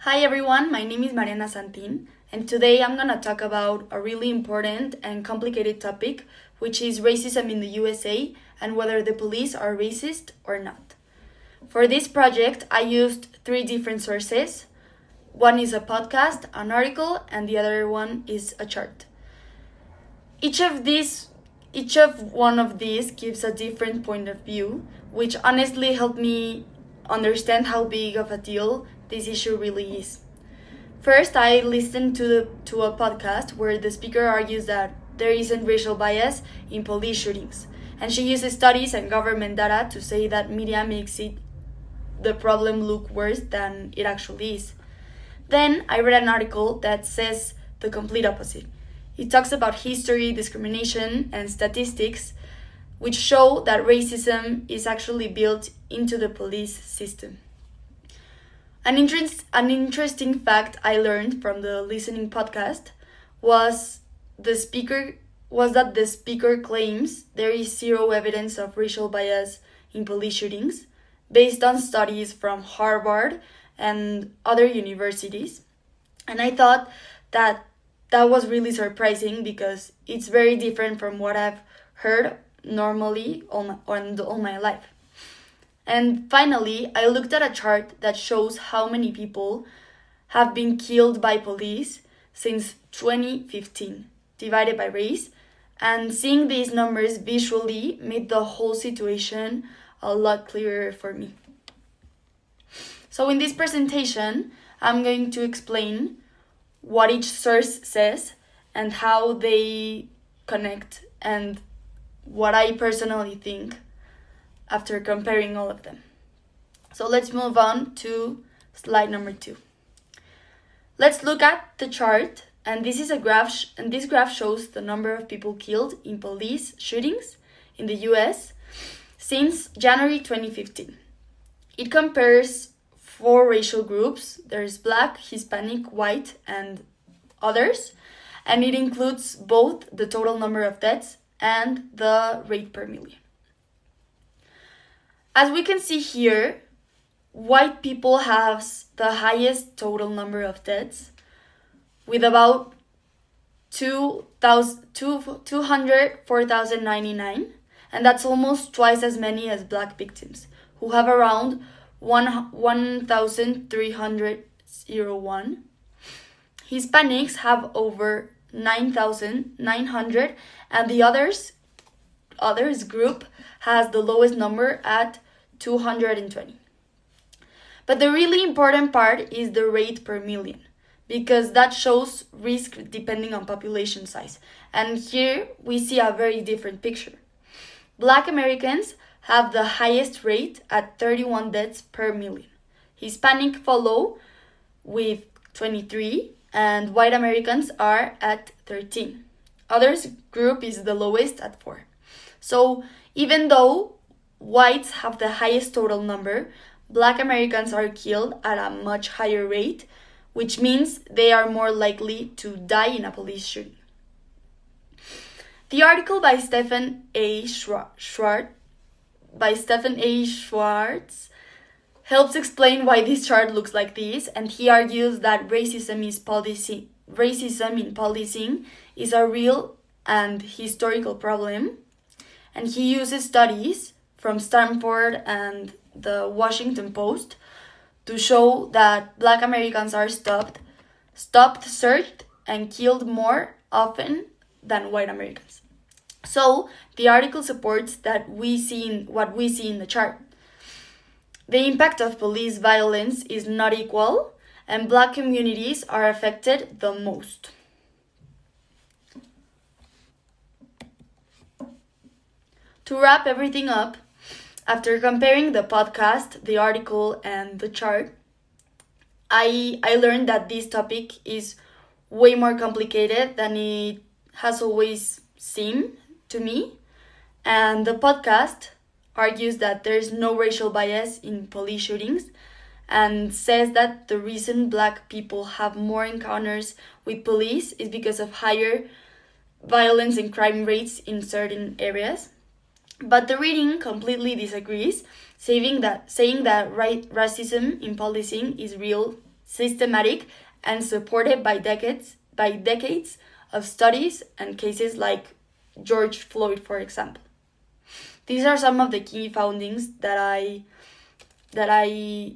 Hi everyone, my name is Mariana Santin, and today I'm gonna talk about a really important and complicated topic, which is racism in the USA and whether the police are racist or not. For this project, I used three different sources. One is a podcast, an article, and the other one is a chart. Each of one of these gives a different point of view, which honestly helped me understand how big of a deal this issue really is. First, I listened to a podcast where the speaker argues that there isn't racial bias in police shootings, and she uses studies and government data to say that media makes the problem look worse than it actually is. Then I read an article that says the complete opposite. It talks about history, discrimination, and statistics, which show that racism is actually built into the police system. An interesting fact I learned from the listening podcast was that the speaker claims there is zero evidence of racial bias in police shootings based on studies from Harvard and other universities. And I thought that was really surprising because it's very different from what I've heard normally all my life. And finally, I looked at a chart that shows how many people have been killed by police since 2015, divided by race, and seeing these numbers visually made the whole situation a lot clearer for me. So in this presentation, I'm going to explain what each source says and how they connect and what I personally think after comparing all of them. So let's move on to slide number 2. Let's look at the chart, and this is a graph, and this graph shows the number of people killed in police shootings in the US since January 2015. It compares 4 racial groups. There's Black, Hispanic, White, and others, and it includes both the total number of deaths and the rate per million. As we can see here, white people have the highest total number of deaths with about 204,099, and that's almost twice as many as black victims, who have around 1,301. Hispanics have over 9,900, and the others group has the lowest number at 220. But the really important part is the rate per million, because that shows risk depending on population size. And here we see a very different picture. Black Americans have the highest rate at 31 deaths per million. Hispanic follow with 23, and white Americans are at 13. Others group is the lowest at 4. So even though whites have the highest total number, black Americans are killed at a much higher rate, which means they are more likely to die in a police shooting. The article by Stephen A. Schwartz helps explain why this chart looks like this, and he argues that racism in policing is a real and historical problem, and he uses studies from Stanford and the Washington Post to show that black Americans are stopped, searched, and killed more often than white Americans. So the article supports what we see in the chart. The impact of police violence is not equal, and black communities are affected the most. To wrap everything up, after comparing the podcast, the article, and the chart, I learned that this topic is way more complicated than it has always seemed to me. And the podcast argues that there is no racial bias in police shootings and says that the reason black people have more encounters with police is because of higher violence and crime rates in certain areas. But the reading completely disagrees, saying that racism in policing is real systematic, and supported by decades of studies and cases like George Floyd, for example. These are some of the key findings that I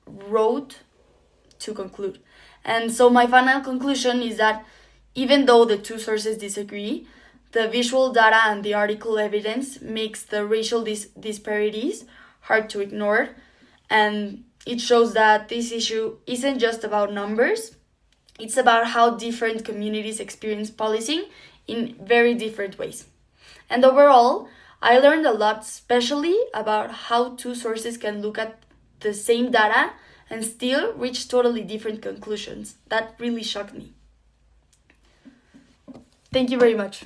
wrote to conclude. And so my final conclusion is that even though the two sources disagree, the visual data and the article evidence makes the racial disparities hard to ignore, and it shows that this issue isn't just about numbers, it's about how different communities experience policing in very different ways. And overall, I learned a lot, especially about how two sources can look at the same data and still reach totally different conclusions. That really shocked me. Thank you very much.